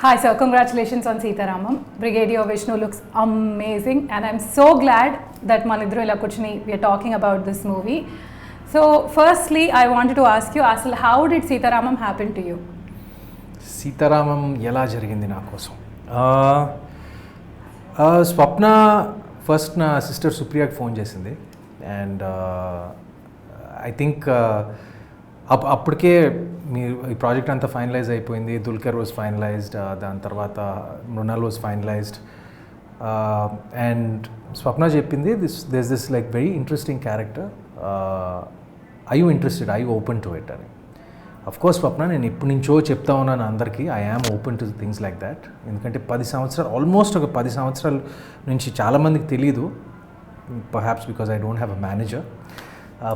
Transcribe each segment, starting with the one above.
Hi sir, congratulations on Sita Ramam. Brigadier Vishnu looks amazing and I'm so glad that Manidru ila kuchni we are talking about this movie. So firstly I wanted to ask you asal how did Sita Ramam happen to you? Sita Ramam ఎలా జరిగింది నా కోసం స్వప్న first నా sister సుప్రియాకి phone చేసింది and I think అప్పటికే మీరు ఈ project అంతా ఫైనలైజ్ అయిపోయింది. దుల్కర్ వాజ్ ఫైనలైజ్డ్, దాని తర్వాత మృణాల్ వాజ్ ఫైనలైజ్డ్ అండ్ స్వప్న చెప్పింది this like very interesting character, I you interested, I you open to it అని. అఫ్ కోర్స్ స్వప్న నేను ఇప్పటి నుంచో చెప్తా ఉన్నాను అందరికీ, I am open to things like that. ఎందుకంటే 10 సంవత్సరాలు ఆల్మోస్ట్ ఒక 10 సంవత్సరాల నుంచి చాలామందికి తెలీదు, perhaps because I don't have a manager.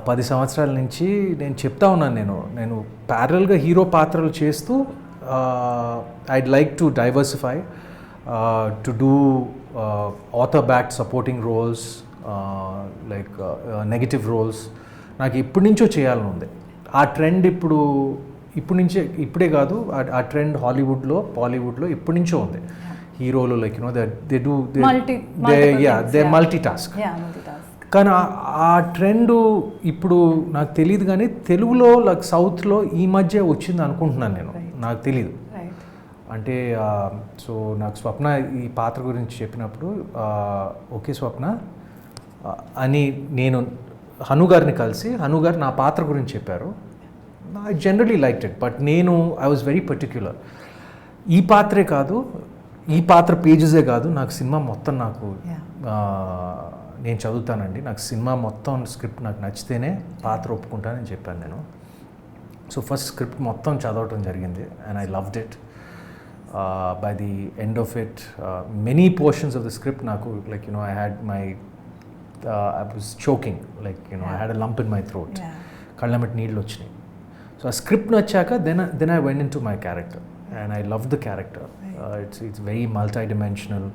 10 సంవత్సరాల నుంచి నేను చెప్తా ఉన్నాను, నేను ప్యారల్గా హీరో పాత్రలు చేస్తూ I'd like to diversify, to do author backed supporting roles, like negative roles. నాకు ఇప్పటి నుంచో చేయాలని ఉంది. ఆ ట్రెండ్ ఇప్పుడే కాదు, ఆ ట్రెండ్ బాలీవుడ్లో ఇప్పటి నుంచో ఉంది. హీరోలు like they do they multi task. కానీ ఆ ట్రెండ్ ఇప్పుడు నాకు తెలియదు, కానీ తెలుగులో లైక్ సౌత్లో ఈ మధ్య వచ్చింది అనుకుంటున్నాను నేను, నాకు తెలీదు. అంటే సో నాకు స్వప్న ఈ పాత్ర గురించి చెప్పినప్పుడు ఓకే స్వప్న అని నేను హను గారిని కలిసి, హను గారు నా పాత్ర గురించి చెప్పారు. I generally liked it, but I was very particular. ఈ పాత్రే కాదు, ఈ పాత్ర పేజెసే కాదు, నాకు సినిమా మొత్తం నేను చదువుతానండి, నాకు సినిమా మొత్తం స్క్రిప్ట్ నాకు నచ్చితేనే పాత్ర ఒప్పుకుంటానని చెప్పాను నేను. సో ఫస్ట్ స్క్రిప్ట్ మొత్తం చదవటం జరిగింది and I loved it. By the end of it many portions of the script నాకు like I had my I was choking, like I had a lump in my throat, కళ్ళమెట్ నీళ్ళు వచ్చినాయి. So ఆ script వచ్చాక then I went into my character and I love the character. It's very multi dimensional,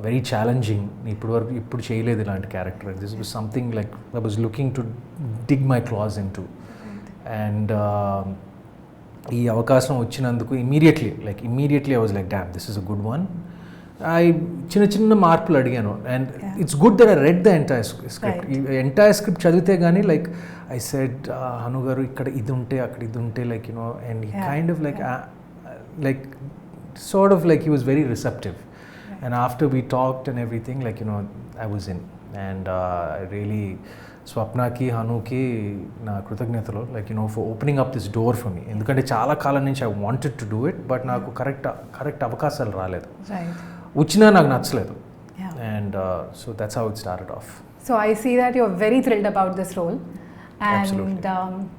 very challenging. ఇప్పుడు చేయలేదు ఇలాంటి character. This was something like I was looking to dig my claws into. And ఈ అవకాశం వచ్చినందుకు immediately I was like damn, this is a good one. చిన్న మార్పులు అడిగాను and it's good that I read the entire script. ఈ entire script చదివితే కానీ like I said Hanu గారు ఇక్కడ ఇది ఉంటే అక్కడ ఇది ఉంటే like and he kind of like sort of like he was very receptive. And after we talked and everything, like I was in. And I really, Swapnaki, Hanuki, na krutajnatalo, like for opening up this door for me. Endukante chaala kaalam nunchi I wanted to do it, but naaku correct avakasalu raaledu. Right. Uchina naaku nachaledu. Yeah. And so that's how it started off. So I see that you're very thrilled about this role. And absolutely.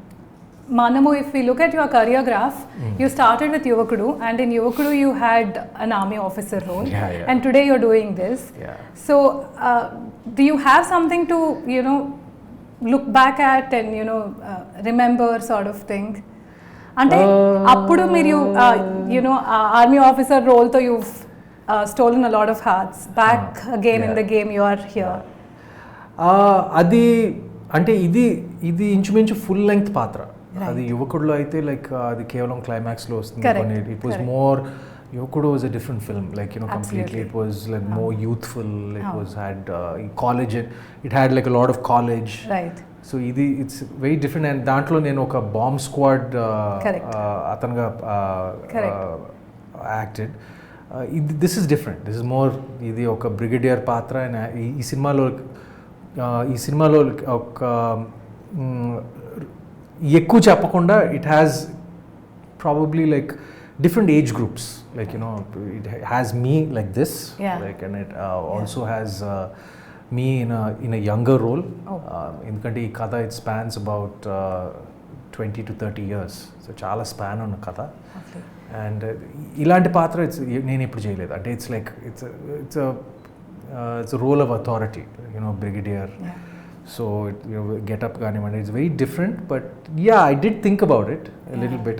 Manamu, if we look at your career graph, you started with Yuvakudu, and in Yuvakudu you had an army officer role, and today you're doing this. Yeah. So do you have something to look back at and remember sort of thing? Ante appudu meeru army officer role tho you've stolen a lot of hearts. Back again in the game you are here. Adi ante ఇది ఇంచుమించు full length పాత్ర. అది యువకుడులో అయితే like అది కేవలం క్లైమాక్స్లో వస్తుంది. It was more, Yuvakudu was a different film, like completely it was like more youthful. It was had college, it had like a lot of college. So ఇది ఇట్స్ వెరీ డిఫరెంట్. అండ్ దాంట్లో నేను ఒక bomb squad అతనుగా acted. This is different, this is more, ఇది ఒక brigadier పాత్ర. ఈ సినిమాలో ఒక ఎక్కువ చెప్పకుండా it has probably like different age groups, like it has me like this, like and it also has me in a younger role. ఎందుకంటే ఈ కథ it spans about 20 to 30 years. So చాలా స్పాన్ ఉన్న కథ. అండ్ ఇలాంటి పాత్ర నేను ఎప్పుడు చేయలేదు. అంటే it's like it's a role of authority, brigadier. So get up ganimandi, it's very different, but yeah, I did think about it a little bit.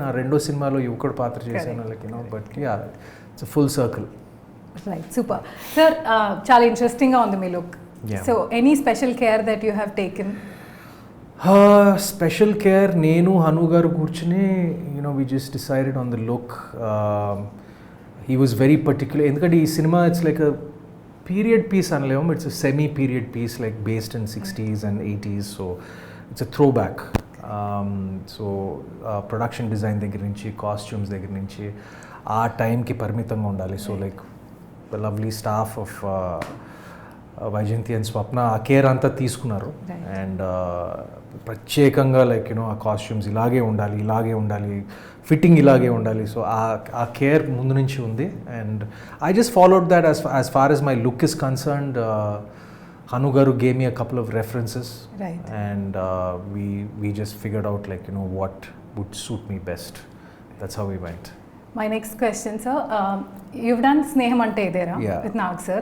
Na rendo cinemalo yuvakudu paatra chesanu, like but yeah, it's a full circle. Right, super. Sir, chaala interesting ga undi mee look. Yeah. So any special care that you have taken? Special care నేను హను గారు కూర్చుని we just decided on the look. He was very particular, ఎందుకంటే ఈ సినిమా it's like a period piece అనలేము, it's a semi period piece like based in 60s and 80s, so it's a throwback. So production design దగ్గర నుంచి costumes దగ్గర నుంచి ఆ టైంకి పరిమితంగా ఉండాలి. So like the lovely staff of Vyjayanthi and Swapna ఆ కేర్ అంతా తీసుకున్నారు. అండ్ ప్రత్యేకంగా లైక్ ఆ కాస్ట్యూమ్స్ ఇలాగే ఉండాలి, ఫిట్టింగ్ ఇలాగే ఉండాలి. సో ఆ కేర్ ముందు నుంచి ఉంది. And I just followed that as far as my look is concerned. Hanu garu gave me a couple of references, right, and we just figured out like what would suit me best. That's how we went. My next question, sir. You've done Sneham Ante Idera with Nag sir,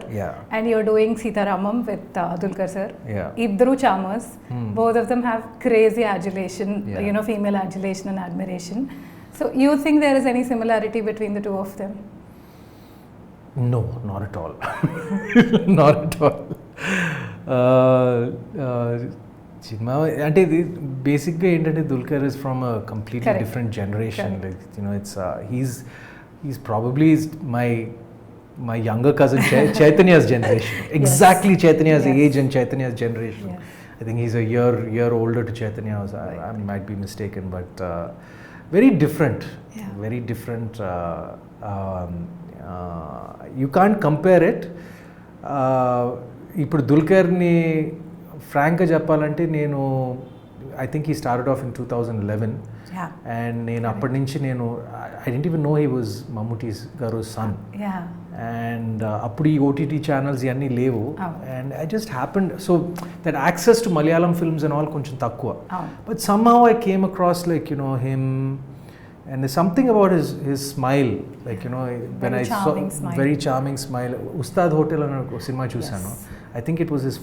and you're doing Sita Ramam with Dulquer sir. Iddaru charmers. Both of them have crazy adulation, female adulation and admiration. So you think there is any similarity between the two of them? No, not at all. Not at all. Cinema అంటే ఇది బేసిక్గా ఏంటంటే Dulquer is from a completely different generation. Like it's he's probably my younger cousin Chaitanya's generation. Exactly Chaitanya's age and Chaitanya's generation. I think he's a year older to Chaitanya. I might be mistaken, but very different. Very different. You can't compare it. ఇప్పుడు దుల్కర్ని ఫ్రాంక్గా చెప్పాలంటే నేను I think he started off in 2011, and నేను అప్పటి నుంచి I didn't even know he was Mammootty's garu son. And అప్పుడు ఈ OTT channels ఇవన్నీ లేవు. And I just happened, so that access to Malayalam films and all కొంచెం తక్కువ. But somehow I came across like him, and there's something about his smile, like when I saw very charming smile. Ustad Hotel and cinema chusano. I think it was his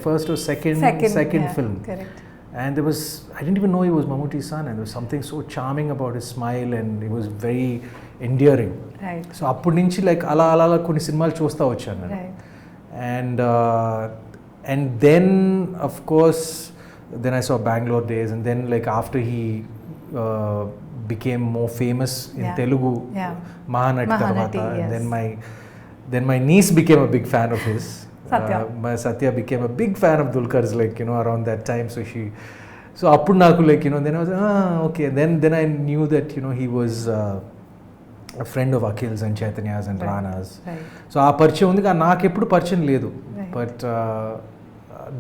first or second film. Correct. And there was, I didn't even know he was Mammootty's son, and there was something so charming about his smile, and it was very endearing. Right. So appudi nunchi like ala konni cinemalu chusta vachanu. Right. And then of course then I saw Bangalore Days, and then like after he became more famous in Telugu, Mahanati tarvata, and then my niece became a big fan of his. Satya became a big fan of Dulquer's, like around that time. So appudu naku like then I was okay. Then I knew that he was a friend of Akhil's and Chaitanya's and Rana's. So aa పరిచయం ఉంది, కానీ నాకు ఎప్పుడు పరిచయం లేదు. But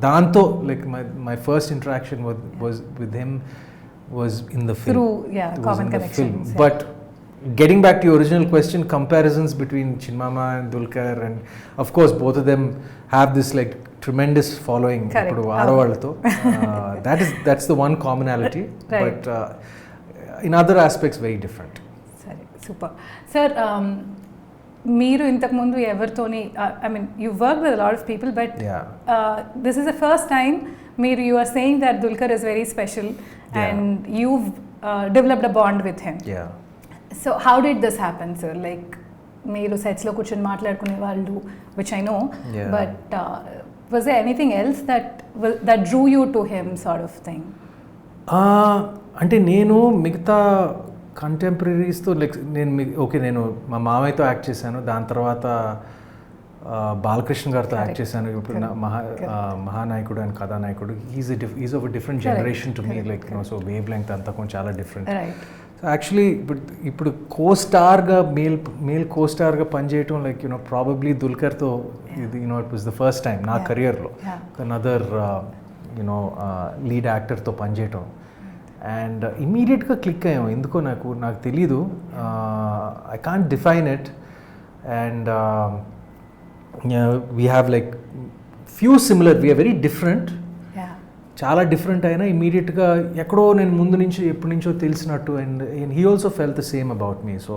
దాంతో like my first interaction was with him was in the film. Through common connections. But getting back to your original question, comparisons between Chinmama and Dulquer, and of course both of them have this like tremendous following ippudu aadavallto. That's the one commonality, but in other aspects very different. Sorry, super. Sir, మీరు ఇంతకుముందు ఎవరితోని, I mean you worked with a lot of people, but this is the first time you are saying that Dulquer is very special, and you've developed a bond with him. So how did this happen, sir? Like మీరు sets లో కూర్చొని మాట్లాడుకునే వాళ్ళు, which I know, but was there anything else that drew you to him, sort of thing? అంటే నేను మిగతా కంటెంపరీస్తో like నేను మా మామయ్యతో యాక్ట్ చేశాను, దాని తర్వాత బాలకృష్ణ గారితో యాక్ట్ చేశాను. ఇప్పుడు మహానాయకుడు అండ్ కథానాయకుడు, is of different generation to me, like so wave length అంతా కొంచెం చాలా డిఫరెంట్. సో యాక్చువల్లీ ఇప్పుడు కోస్టార్గా మేల్ కోస్టార్గా పనిచేయటం లైక్ ప్రాబబ్లీ దుల్కర్తో ఇది it was the first time నా కెరియర్లో అనదర్ లీడ్ యాక్టర్తో పనిచేయటం. అండ్ ఇమీడియట్గా క్లిక్ అయ్యాం, ఎందుకో నాకు తెలీదు, I can't define it. And we have like few similar, we are very different, చాలా డిఫరెంట్ అయినా ఇమీడియట్గా ఎక్కడో నేను ముందు నుంచి ఎప్పటి నుంచో తెలిసినట్టు. And he also fell the same about me. So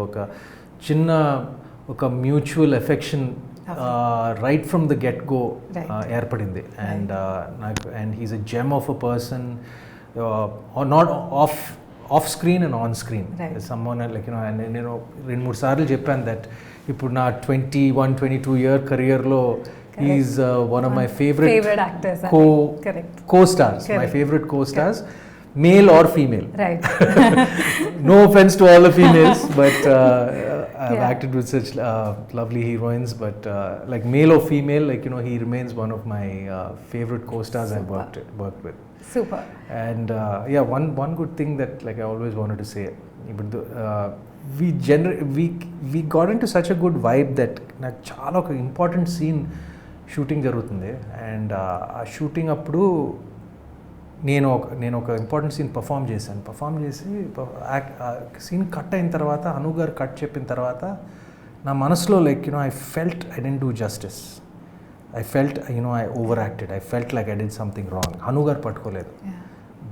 ఒక mutual affection right from the get go ఏర్పడింది. And he's a gem of a person, not off screen and on screen. సమ్మోన్ లైక్ నేను 2-3 సార్లు చెప్పాను దట్ ఇప్పుడు నా 21-22 year కెరియర్లో He's one of my favorite actors. Correct. Co-stars. My favorite co-stars, male or female. Right. No offense to all the females, but I've acted with such lovely heroines. But like male or female, like he remains one of my favorite co-stars I've worked with. Super. And one good thing that like I always wanted to say, but we got into such a good vibe that నాకు చాలా ఒక important scene shooting జరుగుతుంది. And ఆ shooting అప్పుడు నేను ఒక important scene perform చేసి scene cut అయిన తర్వాత అను గారు కట్ చెప్పిన తర్వాత నా మనసులో like I felt I didn't do justice. I felt, I overacted. I felt like I did something wrong. Hanu gar pattukoledu.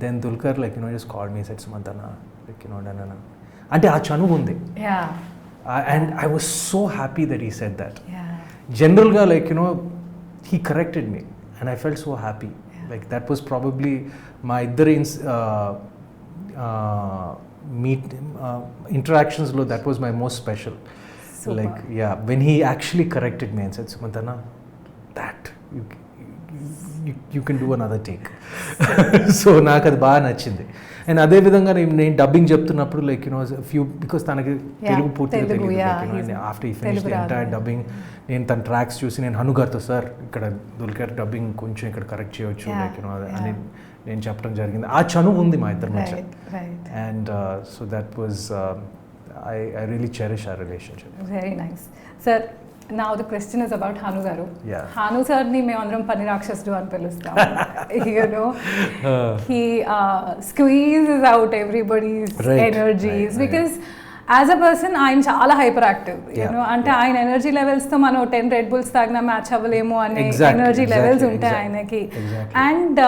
Then Dulkar just called me and said, Sumanth, like, ante aa chanu undi. And I was so happy that he said that. General ga like, he corrected me and I felt so happy. Like that was probably my interactions lo, that was my most special. Super. Like when he actually corrected me and said, Sumanth, that you can do another take. So నాకు అది బాగా నచ్చింది. And అదే విధంగా నేను dubbing చెప్తున్నప్పుడు like few because తనకి తెలుగు పూర్తిగా తెలియదు. ఆఫ్టర్ ఈ ఫినిష్ ది ఎంటైర్ డబ్బింగ్ నేను తన ట్రాక్స్ చూసి నేను హనుగారితో సార్ ఇక్కడ దుల్కర్ డబ్బింగ్ కొంచెం ఇక్కడ కరెక్ట్ చేయొచ్చు లైక్ అని నేను చెప్పడం జరిగింది. ఆ చనువు ఉంది మా ఇద్దరి మధ్య. And so that was I really cherish our relationship. Very nice. Sir, now the question is about Hanu garu. Hanu sir ni me andram pani rakshasudu ani pilustam. He squeezes out everybody's energies because as a person ఆయన చాలా hyper active అంటే ఆయన energy levels తో మనం 10 red bulls తాగినా match అవ్వలేము అనే energy levels ఉంటాయి ఆయనకి. And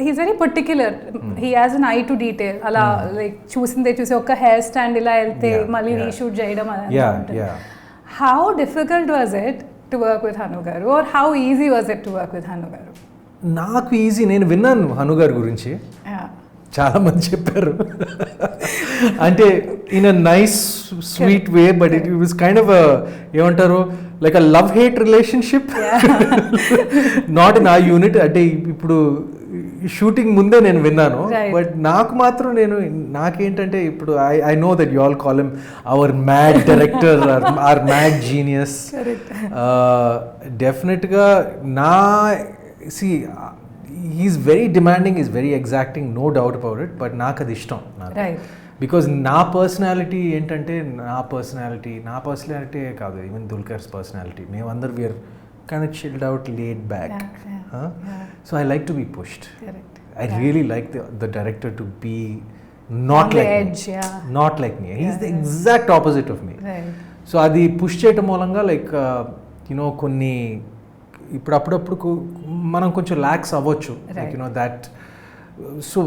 he's very particular. He has an I to detail. అలా లైక్ చూసి ఒక హెయిర్ స్టాండ్ ఇలా వెళ్తే మళ్ళీ రీషూట్ చేయడం అనేది. How difficult was it to work with Hanu garu or how easy was it to work with Hanu garu? నాకు ఈజీ. నేను విన్నాను హను గారి గురించి, చాలా మంది చెప్పారు. అంటే in a nice sweet way, but it was kind of ఏమంటారు like a love hate relationship. Not in ఆ యూనిట్. అంటే ఇప్పుడు షూటింగ్ ముందే నేను విన్నాను, బట్ నాకు మాత్రం నాకేంటంటే ఇప్పుడు I know that you all call him our mad director or mad genius. డెఫినెట్గా he's very demanding, he's very exacting, no doubt about it, but నాకు అది ఇష్టం. బికాజ్ నా పర్సనాలిటీ ఏంటంటే నా పర్సనాలిటీ కాదు, ఈవెన్ దుల్కర్స్ పర్సనాలిటీ, మేమందరూ we are kind of chilled out, laid back. So I like to be pushed. I really like the director to be not like me. Not like me. He's the exact opposite of me. So అది push చేయటం మూలంగా like కొన్ని ఇప్పుడు అప్పుడప్పుడు మనం కొంచెం ల్యాక్స్ అవ్వచ్చు like that. So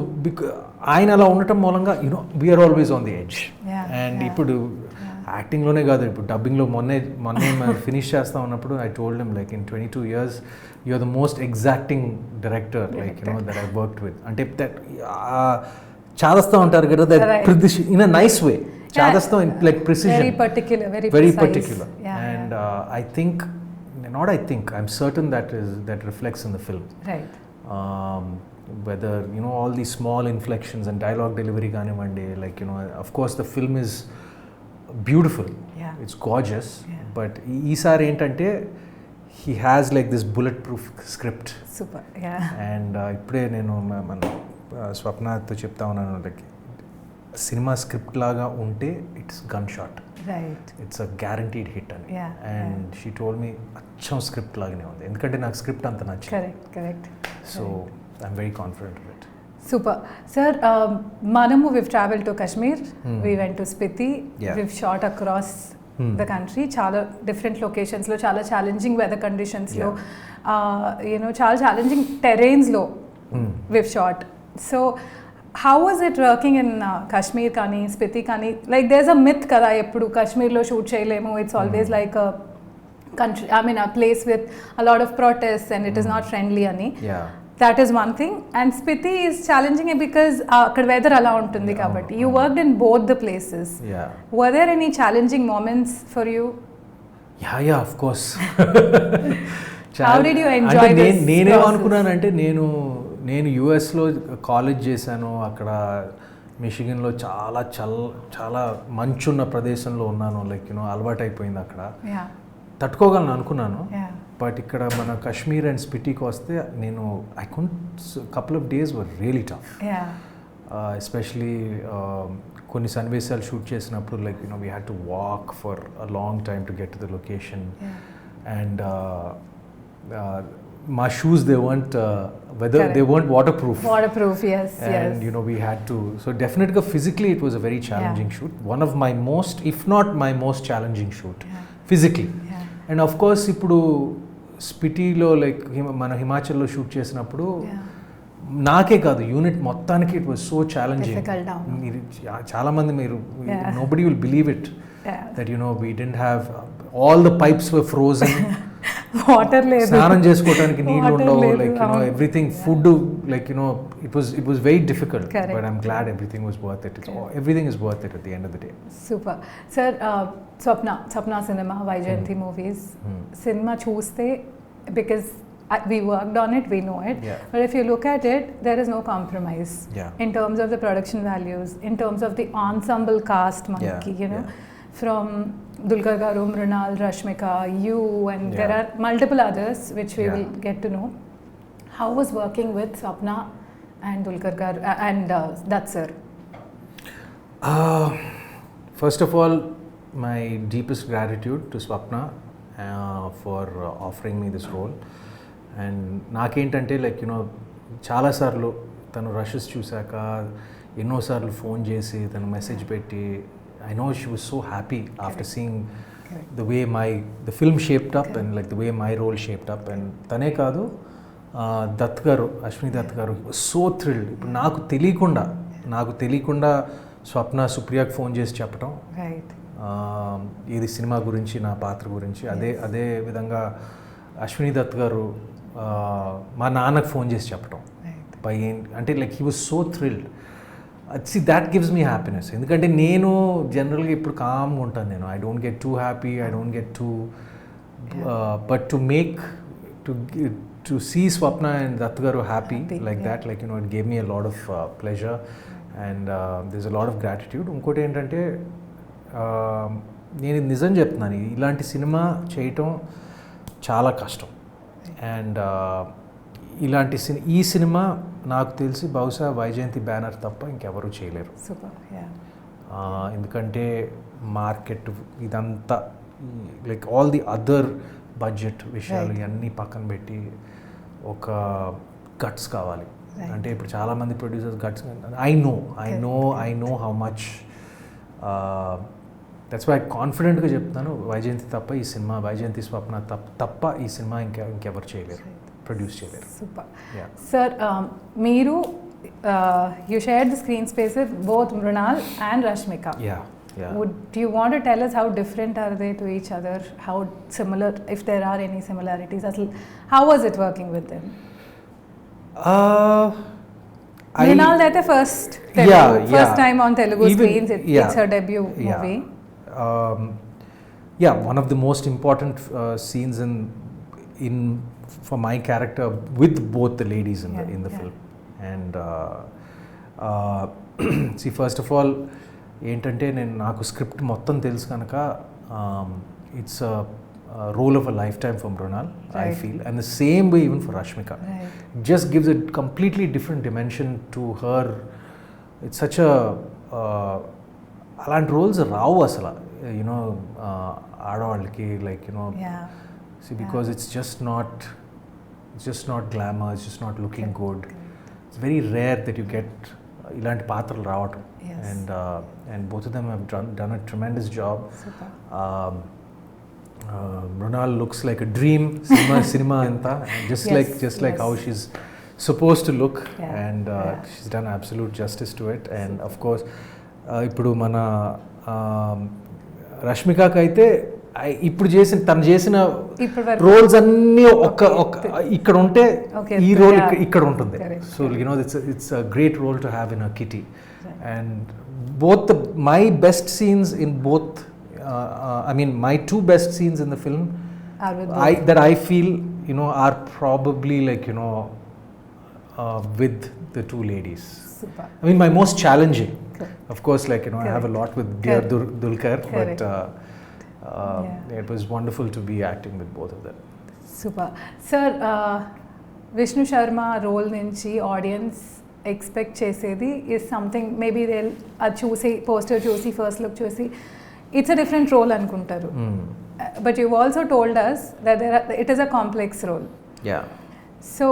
ఆయన అలా ఉండటం మూలంగా we're always on the edge. And ఇప్పుడు యాక్టింగ్లోనే కాదు, ఇప్పుడు డబ్బింగ్లో మొన్నే ఫినిష్ చేస్తా ఉన్నప్పుడు I told him like in 22 years you are the most exacting director like that I worked with. అంటే దట్ చాదస్తా ఉంటారు కదా, that in a nice way. చాదస్తా like precision, very particular. And I'm certain that reflects in the film. Right. Whether all these small inflections and dialogue delivery ganivandi, like of course the film is beautiful. It's gorgeous. But eesari entante he has like this bulletproof script. Super. And ippude nenu man Swapna tho chepta unnanu, like cinema script laga unte it's gunshot. Right. It's a guaranteed hit అని. And she told me అచ్చం script లాగానే ఉంది, ఎందుకంటే నాకు script అంత నచ్చింది. Correct. So I'm very confident of it. Super. Sir, we've traveled to Kashmir, we went to Spiti, we've shot across the country, చాలా different locations లో, చాలా challenging weather conditions లో, చాలా challenging terrains లో we've shot. So how was it working in Kashmir kani, Spiti kani? Like there's a myth kada eppudu Kashmir lo shoot cheyalemu, it's always like a country, I mean a place with a lot of protests and it is not friendly ani. That is one thing. And Spiti is challenging because akkada weather ala untundi kabatti. You worked in both the places. Were there any challenging moments for you? Yeah of course. How did you enjoy అంటే this నేనేమనుకున్నానంటే నేను యుఎస్లో college చేశాను, అక్కడ మిషిగన్లో చాలా మంచున్న ప్రదేశంలో ఉన్నాను, like అలవాటు అయిపోయింది అక్కడ, Yeah. తట్టుకోగలను అనుకున్నాను. Yeah. బట్ ఇక్కడ మన కాశ్మీర్ అండ్ స్పిటీకి వస్తే నేను I can't couple of days were really tough. Yeah. Especially కొన్ని సన్నివేశాలు షూట్ చేసినప్పుడు like we had to walk for a long time to get to the location. And my shoes, they weren't waterproof. Yes. And we had to, so definitely physically it was a very challenging shoot, one of my most, if not my most challenging shoot, physically. And of course ఇప్పుడు స్పిటీలో like మన హిమాచల్లో shoot చేసినప్పుడు నాకే కాదు unit మొత్తానికి it was so challenging. మీరు చాలామంది nobody will believe it that we didn't have all the pipes were frozen. Water లేదు, స్నానం చేసుకోవడానికి నీళ్ళు ఉండవు, like everything, food, like it was very difficult. Correct. But I'm glad everything was worth it. Everything is worth it at the end of the day. Super sir. Swapna cinema, Vyjayanthi movies cinema చూస్తే, because we worked on it, we know it. Yeah. But if you look at it, there is no compromise. Yeah. In terms of the production values, in terms of the ensemble cast, manki, from Dulquer garu, Mrunal, Rashmika, you, and there are multiple others which we will get to know. How was working with Swapna and Dulquer garu and Dutt sir? First of all, my deepest gratitude to Swapna for offering me this role. And నాకేంటంటే like చాలాసార్లు తను rashes చూశాక ఎన్నోసార్లు phone చేసి తను message పెట్టి, I know she was so happy after seeing the way the film shaped up and like the way my role shaped up. And తనే కాదు, దత్ గారు, అశ్విని దత్ గారు, సో థ్రిల్డ్. ఇప్పుడు నాకు తెలియకుండా స్వప్న సుప్రియకి ఫోన్ చేసి చెప్పడం, ఇది సినిమా గురించి, నా పాత్ర గురించి. అదే విధంగా అశ్విని దత్ గారు మా నాన్నకు ఫోన్ చేసి చెప్పడం, అంటే like he was so thrilled. See, that gives me happiness. ఎందుకంటే నేను జనరల్గా ఇప్పుడు కామ్గా ఉంటాను, నేను I don't get too happy, I don't get too, but to see Swapna and Dutt garu happy like that, like it gave me a lot of pleasure and this a lot of gratitude. ఇంకోటి ఏంటంటే నేను నిజం చెప్తున్నాను, ఇలాంటి సినిమా చేయటం చాలా కష్టం. And ఈ సినిమా నాకు తెలిసి బహుశా వైజయంతి బ్యానర్ తప్ప ఇంకెవరూ చేయలేరు. ఎందుకంటే మార్కెట్ ఇదంతా, like all the other budget విషయాలు ఇవన్నీ పక్కన పెట్టి ఒక గట్స్ కావాలి. అంటే ఇప్పుడు చాలామంది producers guts, I know how much. That's why కాన్ఫిడెంట్గా చెప్తాను, వైజయంతి స్వప్న తప్ప ఈ సినిమా ఇంకెవరు చేయలేరు, ప్రొడ్యూస్ చేయలేరు. Super sir. మీరు you shared the screen space with both Mrunal and Rashmika. Yeah. Do you want to tell us how different are they to each other? How similar, if there are any similarities? How was it working with them? Mrunal, that first time on Telugu screens. It's her debut movie. One of the most important scenes in for my character with both the ladies in the film. And see, first of all ఏంటంటే నాకు script మొత్తం తెలుసు కనుక it's a role of a lifetime for Mrunal, I feel, and the same way even for Rashmika. It just gives a completely different dimension to her. It's such a అలాంటి roles రావు అసలు, ఆడవాళ్ళకి, like see, because it's just not glamour, it's just not looking good. It's very rare that you get ఇలాంటి పాత్రలు రావటం. And both of them have done a tremendous job. Mrunal looks like a dream, cinema anta, just like how she's supposed to look. And she's done absolute justice to it. And of course ఇప్పుడు మన రష్మికకి అయితే ఇప్పుడు తను చేసిన roles అన్నీ ఇక్కడ ఉంటే ఈ రోల్ ఇక్కడ ఉంటుంది. So it's a great role to have in a kitty. And both my best scenes in both I mean, my two best scenes in the film Are with that I feel, you know, are probably like, you know, with the two ladies. Super. I mean, my most challenging. Correct. Of course, like, you know, I have a lot with dear Correct. Dulquer, Correct. but it was wonderful to be acting with both of them. Super sir. Vishnu Sharma role నుంచి audience expect చేసేది is something maybe they అది చూసి poster చూసి first look చూసి it's a different role అనుకుంటారు. But you also told us that it is a complex role. Yeah. So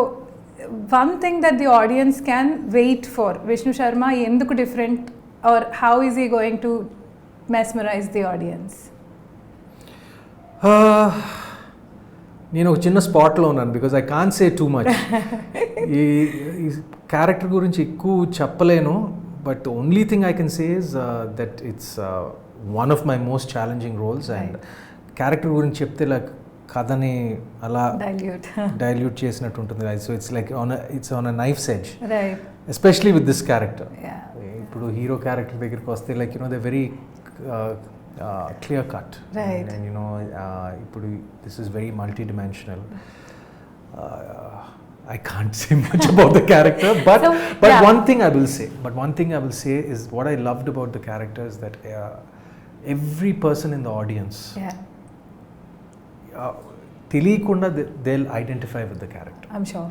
one thing that the audience can wait for Vishnu Sharma ఎందుకు different or how is ఈ going to mesmerize the audience? నేను ఒక చిన్న స్పాట్లో ఉన్నాను because I can say too much. ఈ character గురించి ఎక్కువ చెప్పలేను, but only thing I can say is that it's one of my most challenging roles. And character గురించి చెప్తే లైక్ కథని అలా డైల్యూట్ చేసినట్టు ఉంటుంది. So it's like it's on a knife's edge, especially with this character. ఇప్పుడు hero character దగ్గరికి వస్తే like, you know, they very clear cut, right? And you know, this is very multi-dimensional. I can't say much about the character, but one thing I will say is what I loved about the character is that every person in the audience, teliyakunda they'll identify with the character. I'm sure.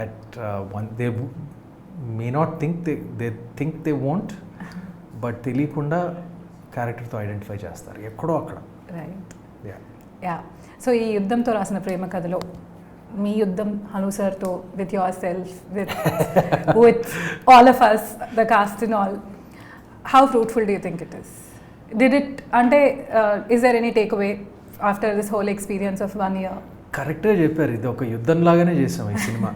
At one, they may not think they think they won't, but teliyakunda క్యారెక్టర్తో identify చేస్తారు ఎక్కడో అక్కడ. Right. Yeah. So ఈ యుద్ధంతో రాసిన ప్రేమ కథలో మీ యుద్ధం హను సార్తో, with yourself, with all of us, the cast and all, how fruitful do you think it is? Did it అంటే is there any takeaway after this whole experience of 1 year? కరెక్ట్గా చెప్పారు, ఇది ఒక యుద్ధం లాగానే చేసాం ఈ cinema.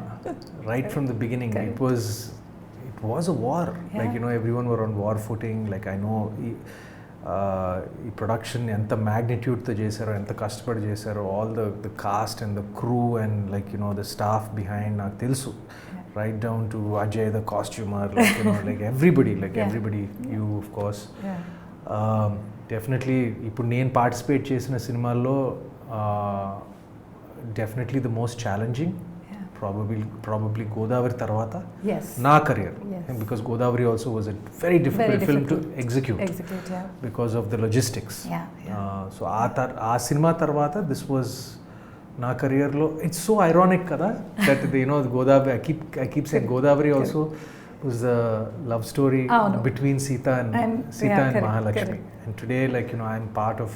Right from the beginning it was a war. Like, you no, everyone were on war footing. Like, I know ఈ production ఎంత మ్యాగ్నిట్యూడ్తో చేశారో, ఎంత కష్టపడి చేశారో, all the cast and the crew and like, you no, the staff behind నాకు తెలుసు. Right down to Ajay the costumer, like, you no, like everybody, you of course. Definitely ఇప్పుడు నేను పార్టిసిపేట్ చేసిన సినిమాల్లో definitely the most challenging probably Godavari tarvata na career, because Godavari also was a very difficult film to execute because of the logistics. So aa cinema tarvata this was na career lo. It's so ironic kada that you know, Godavari, I keep saying Godavari also was a love story between Sita and Mahalakshmi. And today, like, you know, I'm part of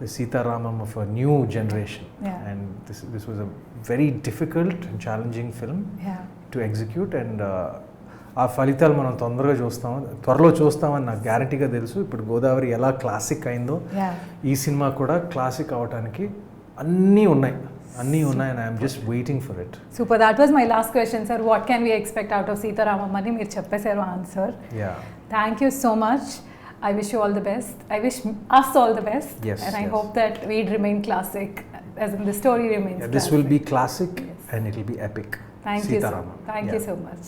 the Sita Ramam of a new generation. And this was a very difficult and challenging film to execute. And ఆ ఫలితాలు మనం త్వరలో చూస్తామని నాకు గ్యారంటీగా తెలుసు. ఇప్పుడు గోదావరి ఎలా క్లాసిక్ అయిందో ఈ సినిమా కూడా క్లాసిక్ అవడానికి అన్నీ ఉన్నాయి. And I'm just waiting for it. Super. That was my last question, sir. What can we expect out of Sita Ramam అని మీరు చెప్పేశారు answer. Thank you so much. I wish you all the best. I wish us all the best. And I hope that we'd remain classic, as in the story remains classic. This will be classic and it will be epic. Thank you so much.